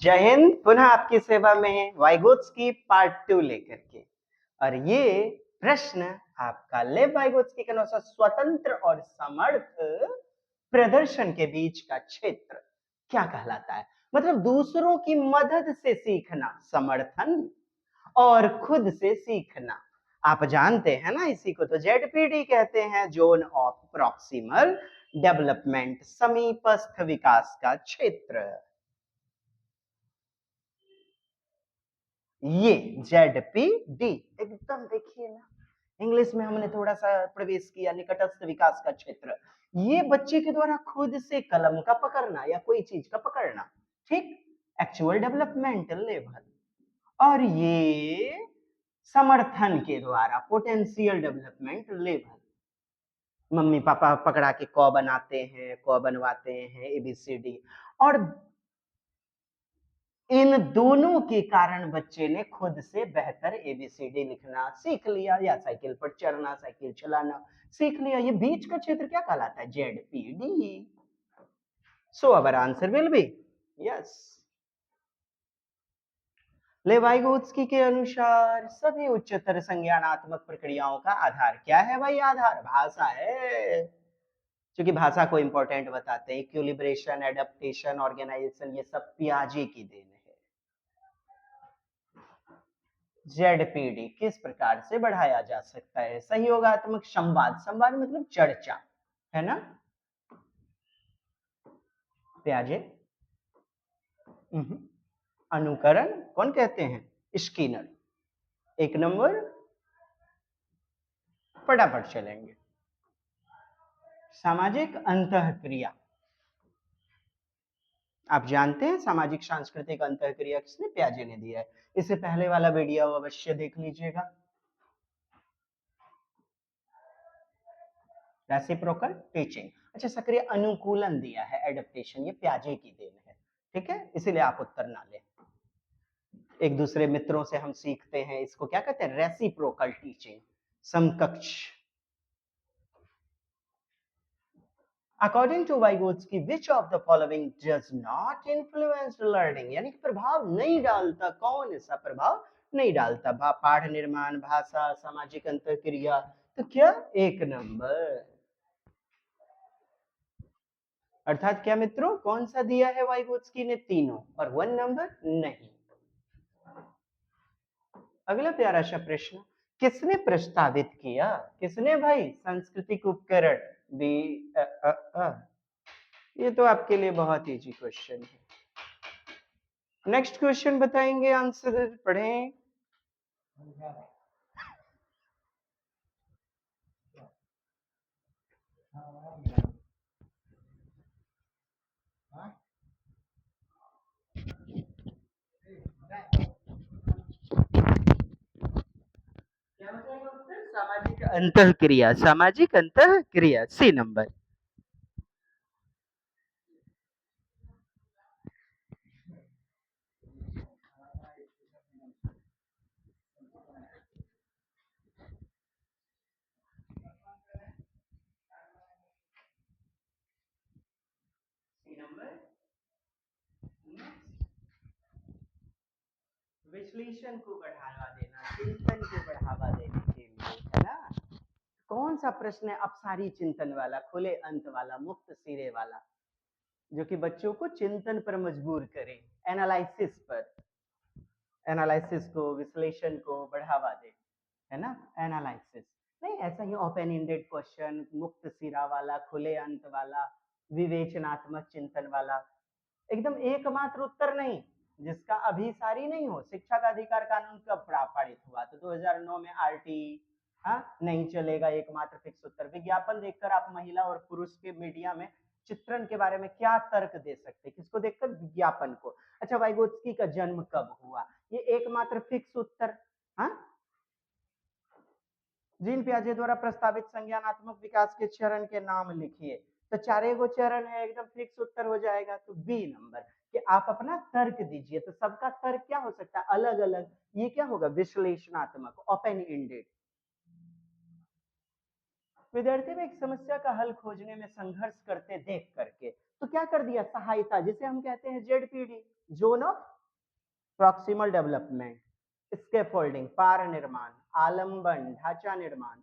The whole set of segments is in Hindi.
जय हिंद। पुनः आपकी सेवा में वाइगोत्स्की पार्ट 2 लेकर के। और ये प्रश्न आपका लेव वाइगोत्स्की के अनुसार स्वतंत्र और समर्थ प्रदर्शन के बीच का क्षेत्र क्या कहलाता है? मतलब दूसरों की मदद से सीखना समर्थन और खुद से सीखना। आप जानते हैं ना, इसी को तो जेडपीडी कहते हैं, जोन ऑफ प्रॉक्सिमल डेवलपमेंट, समीपस्थ विकास का क्षेत्र। ये जेडपीडी एकदम देखिए ना, इंग्लिश में हमने थोड़ा सा प्रवेश किया, निकटस्थ विकास का क्षेत्र। ये बच्चे के द्वारा खुद से कलम का पकड़ना या कोई चीज का पकड़ना, ठीक, एक्चुअल डेवलपमेंट लेवल। और ये समर्थन के द्वारा potential development level. Mummy papa पकड़ा के क बनाते हैं, क बनवाते हैं, एबीसीडी, और इन दोनों के कारण बच्चे ने खुद से बेहतर एबीसीडी लिखना सीख लिया, या साइकिल पर चढ़ना, साइकिल चलाना सीख लिया। ये बीच का क्षेत्र क्या कहलाता है? ZPD. So our answer will be yes. Vygotsky के अनुसार सभी उच्चतर संज्ञानात्मक प्रक्रियाओं का आधार क्या है? भाई आधार भाषा है, क्योंकि भाषा को इंपॉर्टेंट बताते हैं। इक्विलिब्रेशन, एडेप्टेशन, ऑर्गेनाइजेशन, ये सब पियाजे की देन है। जेडपीडी किस प्रकार से बढ़ाया जा सकता है? सहयोगात्मक संवाद, संवाद मतलब चर्चा, है ना पियाजे। अनुकरण कौन कहते हैं? स्किनर। एक नंबर, फटाफट चलेंगे। सामाजिक अंतःक्रिया, आप जानते हैं सामाजिक सांस्कृतिक अंतःक्रिया किसने? पियाजे ने दिया है। इससे पहले वाला वीडियो अवश्य देख लीजिएगा। Reciprocal teaching. अच्छा, सक्रिय अनुकूलन दिया है, एडेप्टेशन, ये पियाजे की देन है, ठीक है, इसीलिए आप उत्तर ना लें। एक दूसरे मित्रों से हम सीखते हैं, इसको क्या कहते हैं? रेसिप्रोकल टीचिंग, समकक्ष। According to Vygotsky, which of the following does not influence learning? यानी प्रभाव नहीं डालता, कौन सा प्रभाव नहीं डालता? पाठ निर्माण, भाषा, सामाजिक अंतःक्रिया, तो क्या एक नंबर। अर्थात क्या मित्रों, कौन सा दिया है वाइगोत्स्की ने? तीनों, और 1 नंबर नहीं। अगला प्यारा सा प्रश्न, किसने प्रस्तावित किया? किसने भाई? सांस्कृतिक उपकरण बी ये तो आपके लिए बहुत इजी क्वेश्चन है। नेक्स्ट क्वेश्चन बताएंगे, आंसर पढ़ें। क्या बताएगा उत्तर? सामाजिक अंतःक्रिया, सामाजिक अंतःक्रिया, सी नंबर। विश्लेषण को बढ़ावा देना, चिंतन को बढ़ावा देने के लिए, है ना। कौन सा प्रश्न है? अपसारी चिंतन वाला, खुले अंत वाला, मुक्त सिरे वाला, जो कि बच्चों को चिंतन पर मजबूर करे, एनालिसिस पर, एनालिसिस को, विश्लेषण को बढ़ावा दे, है ना, एनालिसिस। नहीं, ऐसा ही ओपन एंडेड क्वेश्चन, मुक्त सिरा वाला, खुले अंत वाला, विवेचनात्मक चिंतन वाला, एकदम एकमात्र उत्तर नहीं, जिसका अभिसारी नहीं हो। शिक्षा का अधिकार कानून कब पारित हुआ? तो 2009 में आरटी। हाँ, नहीं चलेगा एकमात्र फिक्स उत्तर। विज्ञापन देखकर आप महिला और पुरुष के मीडिया में चित्रण के बारे में क्या तर्क दे सकते हैं? किसको देखकर? विज्ञापन को। अच्छा, वाइगोत्स्की का जन्म कब हुआ? ये एकमात्र फिक्स उत्तर। हाँ, जीन पियाजे द्वारा प्रस्तावित संज्ञानात्मक विकास के चरण के नाम लिखिए। तो 4 गो चरण है, एकदम फिक्स उत्तर हो जाएगा। तो बी नंबर, कि आप अपना तर्क दीजिए। तो सबका तर्क क्या हो सकता है? अलग अलग। ये क्या होगा? विश्लेषणात्मक, ओपन एंडेड। विद्यार्थी में एक समस्या का हल खोजने में संघर्ष करते देख करके तो क्या कर दिया? सहायता, जिसे हम कहते हैं ZPD, zone of proximal development, scaffolding पार निर्माण, आलंबन ढांचा निर्माण।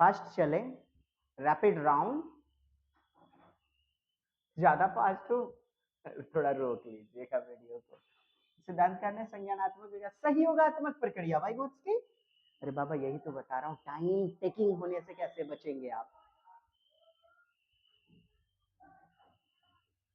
फास्ट चले, रैपिड राउंड, ज्यादा फास्ट हो थोड़ा रोक लीजिएगा वीडियो को। सिद्धांत करने संज्ञानात्मक विकास, सहयोगात्मक प्रक्रिया भाई उसकी। अरे बाबा यही तो बता रहा हूँ, टाइम टेकिंग होने से कैसे बचेंगे आप।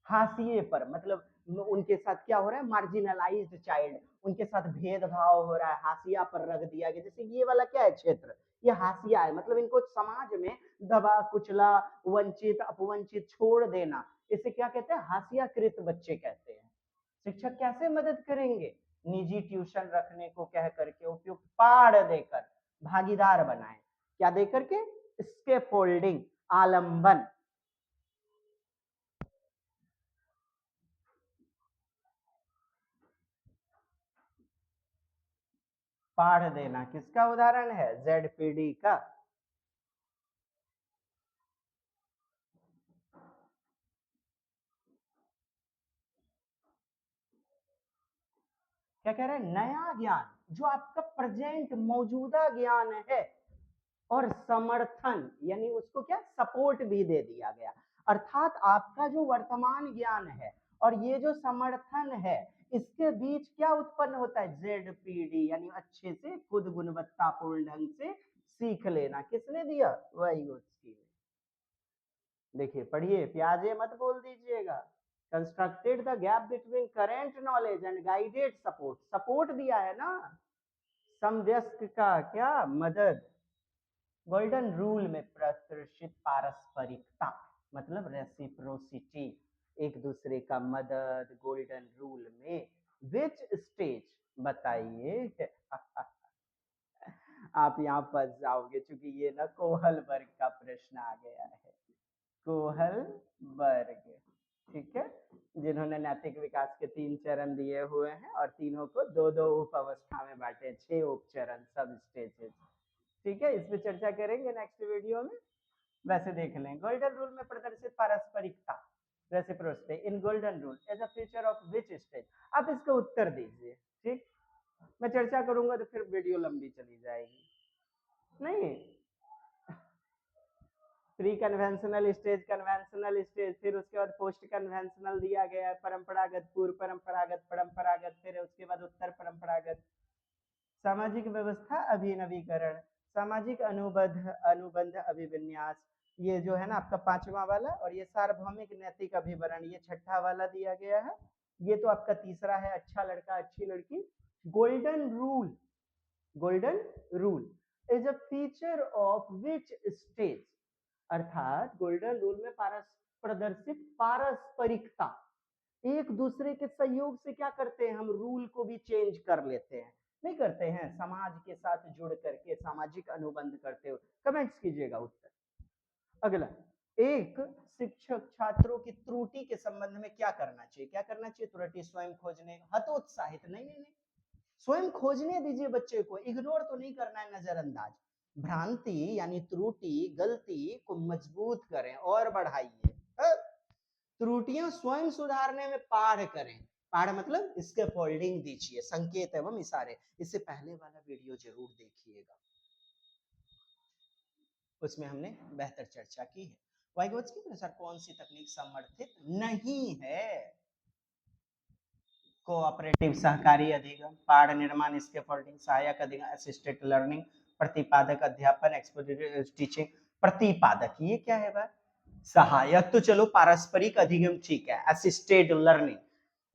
हाशिए पर, मतलब उनके साथ क्या हो रहा है, मार्जिनलाइज्ड चाइल्ड, उनके साथ भेदभाव हो रहा है, हाशिया पर रख दिया गया। जैसे ये वाला क्या है क्षेत्र, ये हाशिया है, मतलब इनको समाज में दबा कुचला, वंचित अपवंचित छोड़ देना, इसे क्या कहते हैं, हाशियाकृत बच्चे कहते हैं। शिक्षक कैसे मदद करेंगे, निजी ट्यूशन रखने को कह करके, उपयुक्त पाठ देकर भागीदार बनाए, क्या देकर के, स्कैफोल्डिंग आलंबन। पाठ देना किसका उदाहरण है, ZPD का। क्या कह रहे हैं, नया ज्ञान जो आपका प्रेजेंट मौजूदा ज्ञान है, और समर्थन यानी उसको क्या सपोर्ट भी दे दिया गया। अर्थात आपका जो वर्तमान ज्ञान है और ये जो समर्थन है, इसके बीच क्या उत्पन्न होता है, ZPD यानी अच्छे से खुद गुणवत्तापूर्ण ढंग से सीख लेना। किसने दिया, वाइगोत्स्की ने। देखिए पढ़िए, प्याजे मत बोल दीजिएगा। Constructed the gap between current knowledge and guided support, support दिया है ना, समवयस्क का क्या मदद। गोल्डन रूल में प्रदर्शित पारस्परिकता, मतलब रेसिप्रोसिटी, एक दूसरे का मदद, गोल्डन रूल में विच स्टेज बताइए। आप यहाँ फंस जाओगे, क्योंकि ये ना कोहलबर्ग का प्रश्न आ गया है, कोहलबर्ग, ठीक है, जिन्होंने नैतिक विकास के 3 चरण दिए हुए हैं और तीनों को 2-2 उप अवस्था में बांटे, 6 उपचरण, सब स्टेजेस। ठीक है, इस पे चर्चा करेंगे नेक्स्ट वीडियो में। वैसे देख लें, गोल्डन रूल में प्रदर्शित पारस्परिकता, reciprocity in golden rule as a feature of which stage. आप इसका उत्तर दीजिए, ठीक, मैं चर्चा करूंगा तो फिर वीडियो लंबी चली जाएगी। नहीं, pre conventional stage, conventional stage, फिर उसके बाद पोस्ट कन्वेंशनल दिया गया है, परंपरागत, पूर्व परंपरागत, परंपरागत, फिर उसके बाद उत्तर परंपरागत। सामाजिक व्यवस्था अभिनवीकरण, सामाजिक अनुबंध अनुबंध अभिविन्यास, ये जो है ना आपका 5वां वाला, और ये सार्वभौमिक नैतिक अभिवरण, ये 6ठा वाला दिया गया है। ये तो आपका तीसरा है, अच्छा लड़का अच्छी लड़की। Golden rule, golden rule is a feature of which stage, अर्थात गोल्डन रूल में प्रदर्शित पारस्परिकता, एक दूसरे के सहयोग से क्या करते हैं, हम रूल को भी चेंज कर लेते हैं, नहीं करते हैं, समाज के साथ जुड़ करके सामाजिक अनुबंध करते हुए। कमेंट्स कीजिएगा उत्तर। अगला, एक शिक्षक छात्रों की त्रुटि के संबंध में क्या करना चाहिए, क्या करना चाहिए, त्रुटि स्वयं खोजने, हतोत्साहित नहीं नहीं नहीं, स्वयं खोजने दीजिए बच्चे को, इग्नोर तो नहीं करना है, नजरअंदाज। भ्रांति यानी त्रुटि, गलती को मजबूत करें और बढ़ाइए, त्रुटियां स्वयं सुधारने में पाठ करें, पाठ मतलब इसके फोल्डिंग दीजिए, संकेत एवं इशारे। इससे पहले वाला वीडियो जरूर देखिएगा, उसमें हमने बेहतर चर्चा की है। वाइगोत्स्की के अनुसार कौन सी तकनीक समर्थित नहीं है, कोऑपरेटिव सहकारी अधिगम, पाठ निर्माण, स्कैफोल्डिंग, सहायक अधिगम, असिस्टेड लर्निंग, प्रतिपादक अध्यापन, एक्सपोजिटरी टीचिंग। प्रतिपादक ये क्या है भाई, सहायक तो चलो पारस्परिक अधिगम ठीक है, असिस्टेड लर्निंग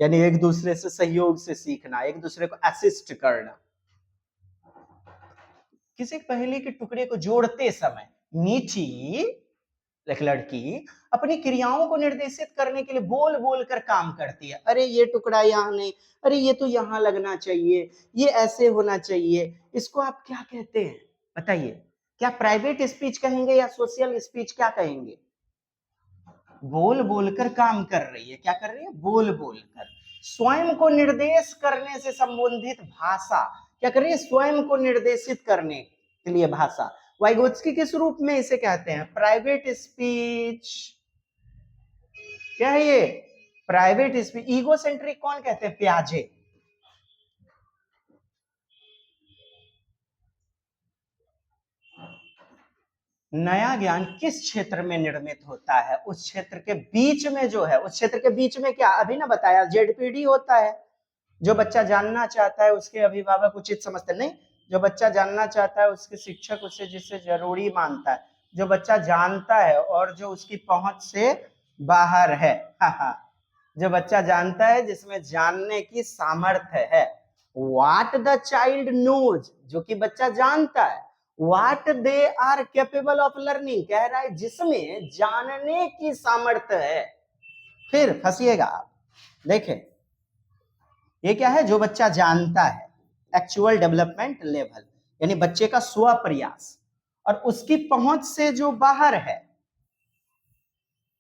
यानी एक दूसरे से सहयोग से सीखना, एक दूसरे को असिस्ट करना। किसी पहेली के टुकड़े को जोड़ते समय मीठी एक लड़की अपनी क्रियाओं को निर्देशित करने के लिए बोल बोल कर काम करती है, अरे ये टुकड़ा यहाँ नहीं, अरे ये तो यहाँ लगना चाहिए, ये ऐसे होना चाहिए, इसको आप क्या कहते हैं बताइए, क्या प्राइवेट स्पीच कहेंगे या सोशल स्पीच, क्या कहेंगे। बोल बोलकर काम कर रही है, क्या कर रही है, बोल बोलकर। स्वयं को निर्देश करने से संबंधित भाषा, क्या कर रही है, स्वयं को निर्देशित करने के लिए भाषा। वाइगोत्स्की किस रूप में इसे कहते हैं, प्राइवेट स्पीच। क्या है ये, प्राइवेट स्पीच, ईगोसेंट्रिक कौन कहते हैं? पियाजे। नया ज्ञान किस क्षेत्र में निर्मित होता है? उस क्षेत्र के बीच में जो है, उस क्षेत्र के बीच में क्या अभी ना बताया, जेडपीडी होता है। जो बच्चा जानना चाहता है उसके अभिभावक उचित समझते नहीं, जो बच्चा जानना चाहता है उसके शिक्षक उसे जिसे जरूरी मानता है, जो बच्चा जानता है और जो उसकी पहुंच से बाहर है। जो बच्चा जानता है जिसमें जानने की सामर्थ्य है। व्हाट द चाइल्ड नोज, जो कि बच्चा जानता है। What they are capable of learning, कह रहा है जिसमें जानने की सामर्थ्य है। फिर फंसिएगा आप, देखें ये क्या है? जो बच्चा जानता है, एक्चुअल डेवलपमेंट लेवल, यानी बच्चे का स्व प्रयास, और उसकी पहुंच से जो बाहर है,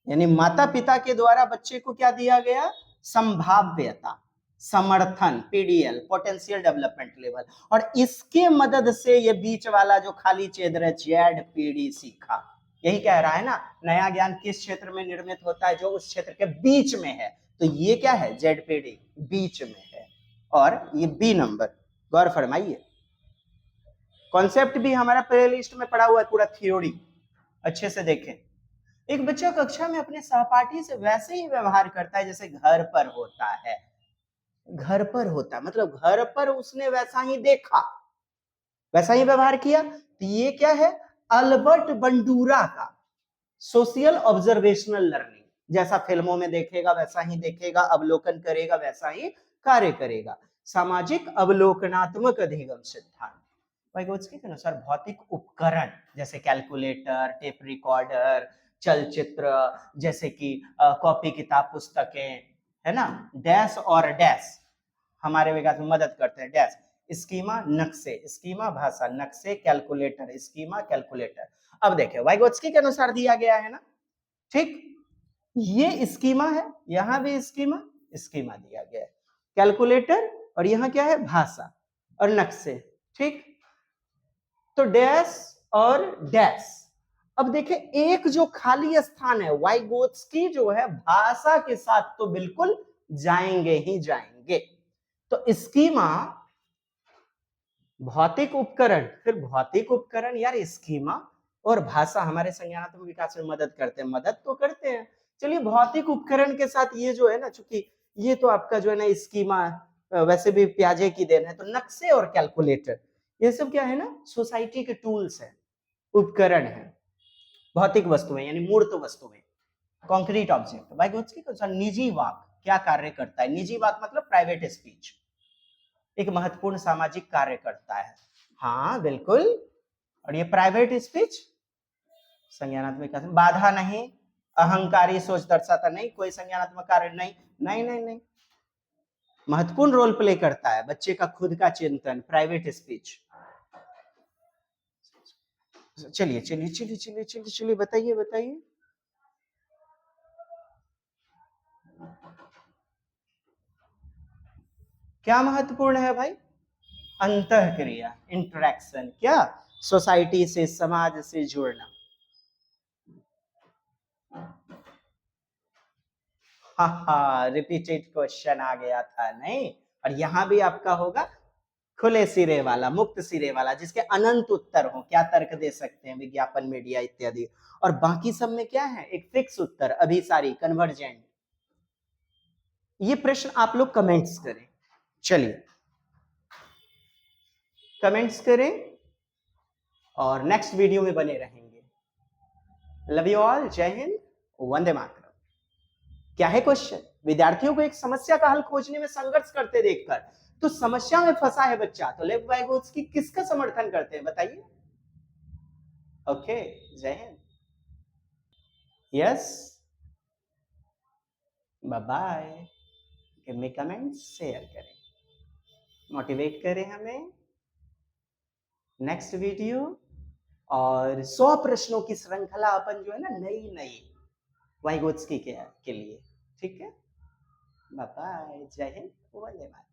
यानी माता पिता के द्वारा बच्चे को क्या दिया गया? संभाव्यता, समर्थन, पीडीएल, पोटेंशियल डेवलपमेंट लेवल, और इसके मदद से ये बीच वाला जो खाली क्षेत्र है जेडपीडी सीखा। यही कह रहा है ना, नया ज्ञान किस क्षेत्र में निर्मित होता है? जो उस क्षेत्र के बीच में है। तो ये क्या है? जेडपीडी, बीच में है। और ये बी नंबर, गौर फरमाइए। कॉन्सेप्ट भी हमारा प्लेलिस्ट में पड़ा हुआ है, पूरा थ्योरी अच्छे से देखें। एक बच्चा कक्षा में अपने सहपाठी से वैसे ही व्यवहार करता है जैसे घर पर होता है। घर पर होता है मतलब घर पर उसने वैसा ही देखा, वैसा ही व्यवहार किया। तो ये क्या है? अल्बर्ट बंडूरा का सोशल ऑब्जर्वेशनल लर्निंग। जैसा फिल्मों में देखेगा वैसा ही देखेगा, अवलोकन करेगा वैसा ही कार्य करेगा। सामाजिक अवलोकनात्मक अधिगम सिद्धांत वाइगोत्स्की के अनुसार भौतिक उपकरण जैसे कैलकुलेटर, टेप रिकॉर्डर, चलचित्र, जैसे कि कॉपी किताब पुस्तकें, है ना, डैश और डैश हमारे विकास में मदद करते हैं। डैश स्कीमा नक्शे, स्कीमा भाषा, नक्शे कैलकुलेटर, स्कीमा कैलकुलेटर। अब देखिए वाइगोत्स्की के अनुसार दिया गया है ना, ठीक, ये स्कीमा है, यहां भी स्कीमा, स्कीमा दिया गया है, कैलकुलेटर, और यहां क्या है? भाषा और नक्शे, ठीक। तो डैश और डैश। अब देखिए एक जो खाली स्थान है, वाइगोत्स्की जो है भाषा के साथ तो बिल्कुल जाएंगे ही जाएंगे। तो स्कीमा भौतिक उपकरण, फिर भौतिक उपकरण, यार स्कीमा और भाषा हमारे संज्ञानात्मक विकास में मदद करते हैं, मदद तो करते हैं। चलिए भौतिक उपकरण के साथ ये जो है ना, चूंकि ये तो आपका जो है ना स्कीमा वैसे भी प्याजे की देन है, तो नक्शे और कैलकुलेटर ये सब क्या है ना, सोसाइटी के टूल्स है, उपकरण है, भौतिक वस्तुएं यानी मूर्त वस्तुएं, कॉन्क्रीट ऑब्जेक्ट। वाइगोत्स्की के अनुसार निजी वाक क्या कार्य करता है? निजी वाक मतलब प्राइवेट स्पीच एक महत्वपूर्ण सामाजिक कार्य करता है। हाँ बिल्कुल। और ये प्राइवेट स्पीच संज्ञानात्मक बाधा नहीं, अहंकारी सोच दर्शाता नहीं, कोई संज्ञानात्मक कार्य नहीं, नहीं नहीं नहीं, महत्वपूर्ण रोल प्ले करता है बच्चे का खुद का चिंतन, प्राइवेट स्पीच। चलिए चलिए चलिए चलिए चलिए चलिए बताइए बताइए। क्या महत्वपूर्ण है भाई? अंतःक्रिया, इंटरेक्शन, क्या सोसाइटी से, समाज से जुड़ना। हाँ रिपीटेड क्वेश्चन आ गया था नहीं, और यहां भी आपका होगा खुले सिरे वाला, मुक्त सिरे वाला, जिसके अनंत उत्तर हो। क्या तर्क दे सकते हैं? विज्ञापन, मीडिया इत्यादि। और बाकी सब में क्या है? एक फिक्स उत्तर, अभिसारी, कन्वर्जेंट। ये प्रश्न आप लोग कमेंट्स करें, चलिए कमेंट्स करें और नेक्स्ट वीडियो में बने रहेंगे। लव यू ऑल, जय हिंद, वंदे मातरम। क्या है क्वेश्चन? विद्यार्थियों को एक समस्या का हल खोजने में संघर्ष करते देखकर, तो समस्या में फंसा है बच्चा, तो लेव वाइगोत्स्की किसका समर्थन करते हैं बताइए? ओके, जय हिंद, yes, bye bye. Give me comment, share करें, मोटिवेट करें हमें नेक्स्ट वीडियो। और 100 प्रश्नों की श्रृंखला अपन जो है ना, नई नई वाइगोत्स्की के लिए, ठीक है। बाय बाय, जय हिंद, वंदे मातरम।